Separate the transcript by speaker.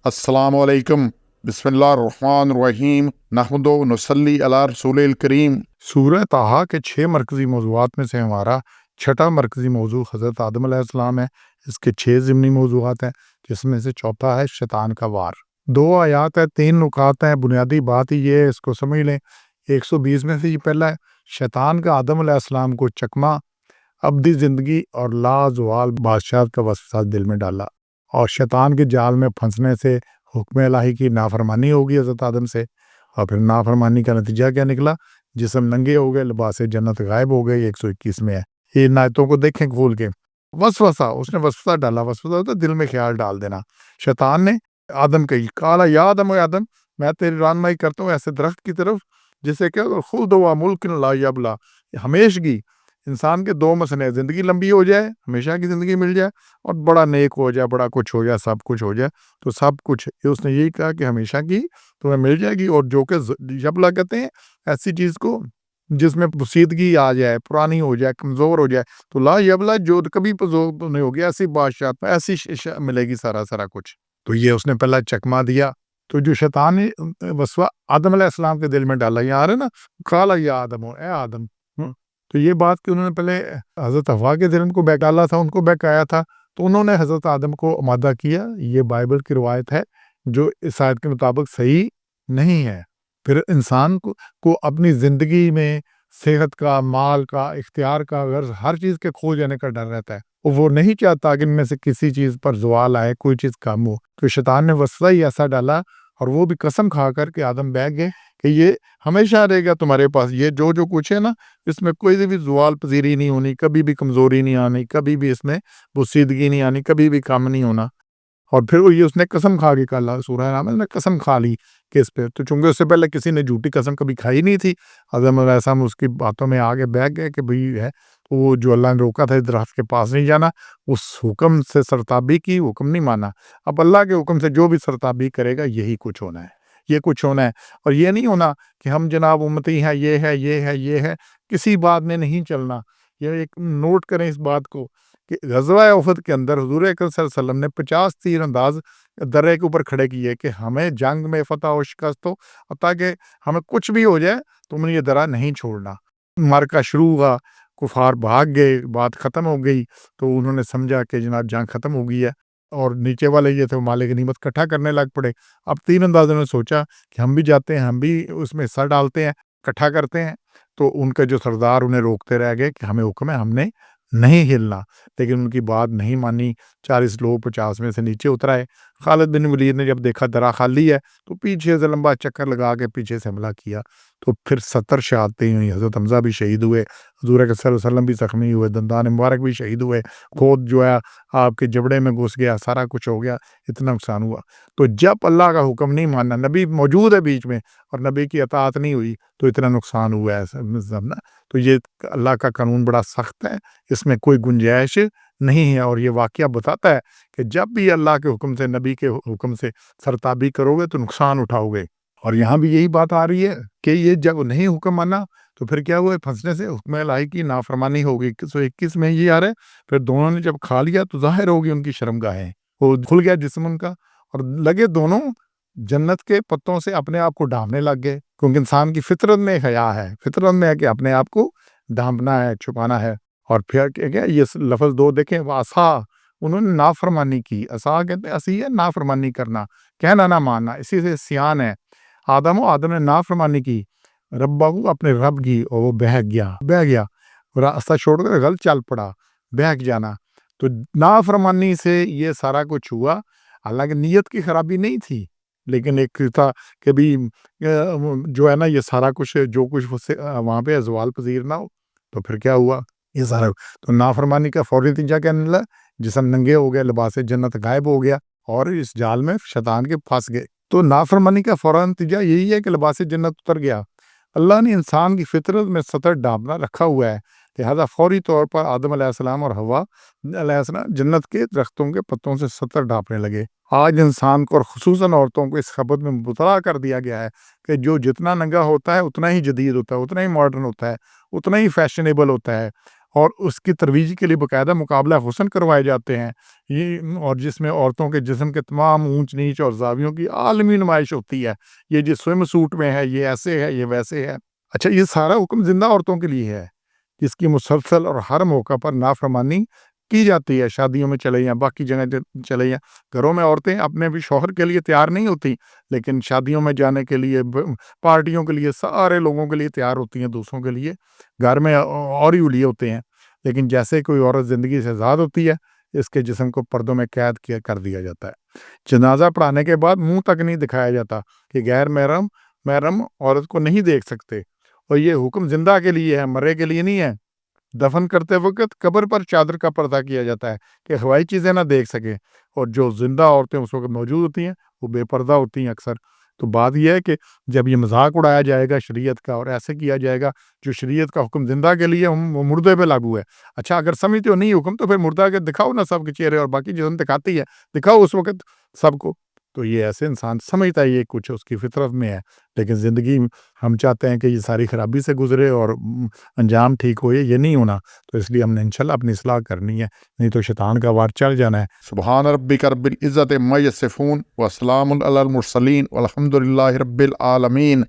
Speaker 1: अस्सलामु अलैकुम, बिस्मिल्लाहिर्रहमानिर्रहीम, नहमदु व नसल्ली अला रसूलिल करीम। सूरह ताहा के 6 मरकज़ी मौज़ूआत में से हमारा छठा मरकज़ी मौज़ू हज़रत आदम अलैहिस्सलाम है। इसके 6 ज़िमनी मौज़ूआत हैं, जिसमें से चौथा है शैतान का वार। 2 आयात है, 3 नुकात हैं। बुनियादी बात ही ये है, इसको समझ लें। 120 में से ये पहला है, शैतान का आदम अलैहिस्सलाम को चकमा अब्दी ज़िंदगी और लाज़वाल बादशाहत का वसवसा दिल में डाला, और शैतान के जाल में फंसने से हुक्म इलाही की नाफरमानी होगी हज़रत आदम से। और फिर नाफरमानी का नतीजा क्या निकला? जिस्म नंगे हो गए, लिबास जन्नत गायब हो गए। 121 में है। ये आयतों को देखें खोल के। वसवसा, उसने वसवसा डाला। वसवसा तो दिल में ख्याल डाल देना। शैतान ने आदम कही, काला या आदम, ओ आदम, मैं तेरी रानमाई करता हूँ ऐसे दरख्त की तरफ जिसे क्या खुल्द व मुल्क ला यबला, हमेशगी। इंसान के 2 मसले हैं, ज़िंदगी लंबी हो जाए, हमेशा की ज़िंदगी मिल जाए, और बड़ा नेक हो जाए, बड़ा कुछ हो जाए, सब कुछ हो जाए। तो सब कुछ ये उसने यही कहा कि हमेशा की तुम्हें मिल जाएगी। और जो कि यबला कहते हैं ऐसी चीज़ को जिसमें पोसीदगी आ जाए, पुरानी हो जाए, कमज़ोर हो जाए। तो ला यबला, जो कभी कमज़ोर नहीं होगी, ऐसी बादशाह, ऐसी मिलेगी सारा कुछ। तो ये उसने पहला चकमा दिया। तो जो शैतान ने वसवा आदम अलैहिस्सलाम के दिल में डाला, यहाँ आ रहा है ना, काला या आदम, हो ए आदम। तो ये बात कि उन्होंने पहले हज़रत हव्वा के दिल को बहकाला था, उनको बहकाया था, तो उन्होंने हज़रत आदम को आमादा किया। ये बाइबल की रिवायत है, जो इस आयत के मुताबिक सही नहीं है। फिर इंसान को अपनी ज़िंदगी में सेहत का, माल का, इख्तियार का, गर्ज, हर चीज़ के खो जाने का डर रहता है। और वो नहीं चाहता कि इनमें से किसी चीज़ पर ज़वाल आए, कोई चीज़ कम हो। तो शैतान ने वसवा ही ऐसा डाला, और वो भी कसम खा कर के आदम बह गए कि ये हमेशा रहेगा तुम्हारे पास। ये जो कुछ है ना, इसमें कोई भी ज़वाल पज़ीरी नहीं होनी, कभी भी कमज़ोरी नहीं आनी, कभी भी इसमें पोसीदगी नहीं आनी, कभी भी कम नहीं होना। और फिर वो ये उसने कसम खा के कहा, सूरह नाम है, कसम खा ली किस पे? तो चूंकि उससे पहले किसी ने झूठी कसम कभी खाई नहीं थी। आदम अलैहिस्सलाम उसकी बातों में आगे बैठ गए कि भाई है। तो वो जो अल्लाह ने रोका था, इस दरख्त के पास नहीं जाना, उस हुक्म से सरताबी की, हुक्म नहीं माना। अब अल्लाह के हुक्म से जो भी सरताबी करेगा, यही कुछ होना है, ये कुछ होना है। और ये नहीं होना कि हम जनाब उम्मती हैं, ये है, ये है, ये है, किसी बात में नहीं चलना। ये एक नोट करें इस बात को कि ग़ज़वा उहद के अंदर हुज़ूर अकरम सल्लल्लाहु अलैहि वसल्लम ने 50 तीर अंदाज दर्रे के ऊपर खड़े किए कि हमें जंग में फ़तह और शिकस्त हो, ताकि हमें कुछ भी हो जाए, तुमने ये दर्रा नहीं छोड़ना। मार्का शुरू हुआ, कुफार भाग गए, बात ख़त्म हो गई। तो उन्होंने समझा कि जनाब जंग ख़त्म हो गई है, और नीचे वाले ये थे माले गनीमत इकट्ठा करने लग पड़े। अब तीर अंदाज़ों ने सोचा कि हम भी जाते हैं, हम भी उसमें हिस्सा डालते हैं, इकट्ठा करते हैं। तो उनके जो सरदार उन्हें रोकते रह गए कि हमें हुक्म है, हमने नहीं हिलना। लेकिन उनकी बात नहीं मानी। 40 लोग 50 में से नीचे उतर आए। खालिद बिन वलीद ने जब देखा दरा खाली है, तो पीछे से लंबा चक्कर लगा के पीछे से हमला किया। तो फिर 70 शहादतें हुई। हज़रत हमज़ा भी शहीद हुए, हुज़ूर अकरम सल्लल्लाहु अलैहि वसल्लम भी ज़ख्मी हुए, दंदान मुबारक भी शहीद हुए, खोद जो है आपके जबड़े में घुस गया, सारा कुछ हो गया, इतना नुकसान हुआ। तो जब अल्लाह का हुक्म नहीं मानना, नबी मौजूद है बीच में और नबी की अताअत नहीं हुई, तो इतना नुकसान हुआ है सब ना। तो ये अल्लाह का कानून बड़ा सख्त है, इसमें कोई गुंजाइश नहीं है। और ये वाक़या बताता है कि जब भी अल्लाह के हुक्म से, नबी के हुक्म से सरताबी करोगे तो नुकसान उठाओगे। और यहाँ भी यही बात आ रही है कि ये जब नहीं हुक्म माना, तो फिर क्या हुआ? फंसने से हुक्म इलाही की नाफरमानी होगी। 121 में ये आ रहा है, फिर दोनों ने जब खा लिया तो ज़ाहिर होगी उनकी शर्मगाहें, वो खुल गया जिस्म उनका, और लगे दोनों जन्नत के पत्तों से अपने आप को ढांपने लग गए। क्योंकि इंसान की फितरत में हया है, फितरत में है कि अपने आप को ढांपना है, छुपाना है। और फिर क्या ये लफ्ज़ 2 देखें, वासा, उन्होंने नाफरमानी की। असा कहते हैं असी है नाफरमानी करना, कहना ना मानना, इसी से सियान है। आदम ने नाफरमानी की रब्बाहू, अपने रब की, और वो बह गया, रास्ता छोड़कर गलत चल पड़ा, बहक जाना। तो नाफरमानी से ये सारा कुछ हुआ। हालांकि नीयत की खराबी नहीं थी, लेकिन एक था कि भी जो है ना, ये सारा कुछ जो कुछ वहाँ पे ज़वाल पजीर ना हो। तो फिर क्या हुआ? ये सारा तो नाफरमानी का फौरी नतीजा क्या निकला? जिस्म नंगे हो गए, लिबास जन्नत गायब हो गया, और इस जाल में शैतान के फंस गए। तो नाफरमानी का फौरन नतीजा यही है कि लिबास जन्नत उतर गया। अल्लाह ने इंसान की फितरत में सतर ढांपना रखा हुआ है, लिहाजा फौरी तौर पर आदम अलैहिस्सलाम और हव्वा अलैहिस्सलाम जन्नत के दरख्तों के पत्तों से सतर ढांपने लगे। आज इंसान को और खुसूसन औरतों को इस खबर में मुबतला कर दिया गया है कि जो जितना नंगा होता है उतना ही जदीद होता है, उतना ही मॉडर्न होता है, उतना ही फैशनेबल होता है। اور اس کی ترویج کے لیے باقاعدہ مقابلہ حسن کروائے جاتے ہیں، یہ اور جس میں عورتوں کے جسم کے تمام اونچ نیچ اور زاویوں کی عالمی نمائش ہوتی ہے، یہ جو سوئم سوٹ میں ہے، یہ ایسے ہے، یہ ویسے ہے۔ اچھا، یہ سارا حکم زندہ عورتوں کے لیے ہے جس کی مسلسل اور ہر موقع پر نافرمانی کی جاتی ہے، شادیوں میں چلے جائیں، باقی جگہ چلے جائیں۔ گھروں میں عورتیں اپنے بھی شوہر کے لیے تیار نہیں ہوتی، لیکن شادیوں میں جانے کے لیے، پارٹیوں کے لیے، سارے لوگوں کے لیے تیار ہوتی ہیں، دوسروں کے لیے گھر میں اور ہی لیے ہوتے ہیں۔ لیکن جیسے کوئی عورت زندگی سے آزاد ہوتی ہے، اس کے جسم کو پردوں میں قید کر دیا جاتا ہے۔ جنازہ پڑھانے کے بعد منہ تک نہیں دکھایا جاتا کہ غیر محرم عورت کو نہیں دیکھ سکتے، اور یہ حکم زندہ کے لیے ہے، مرے کے لیے نہیں ہے۔ دفن کرتے وقت قبر پر چادر کا پردہ کیا جاتا ہے کہ ہوائی چیزیں نہ دیکھ سکیں، اور جو زندہ عورتیں اس وقت موجود ہوتی ہیں وہ بے پردہ ہوتی ہیں اکثر۔ تو بات یہ ہے کہ جب یہ مذاق اڑایا جائے گا شریعت کا، اور ایسے کیا جائے گا جو شریعت کا حکم زندہ کے لیے وہ مردے پہ لاگو ہے۔ اچھا، اگر سمجھتے ہو نہیں حکم تو پھر مردہ کے دکھاؤ نا سب کے چہرے، اور باقی جسم دکھاتی ہے، دکھاؤ اس وقت سب کو۔ تو یہ ایسے انسان سمجھتا ہے یہ کچھ اس کی فطرت میں ہے، لیکن زندگی ہم چاہتے ہیں کہ یہ ساری خرابی سے گزرے اور انجام ٹھیک ہو، یہ نہیں ہونا۔ تو اس لیے ہم نے انشاءاللہ اپنی اصلاح کرنی ہے، نہیں تو شیطان کا وار چل جانا ہے۔ سبحان ربک رب العزت عما یصفون وسلام علی المرسلین والحمد للہ رب العالمین۔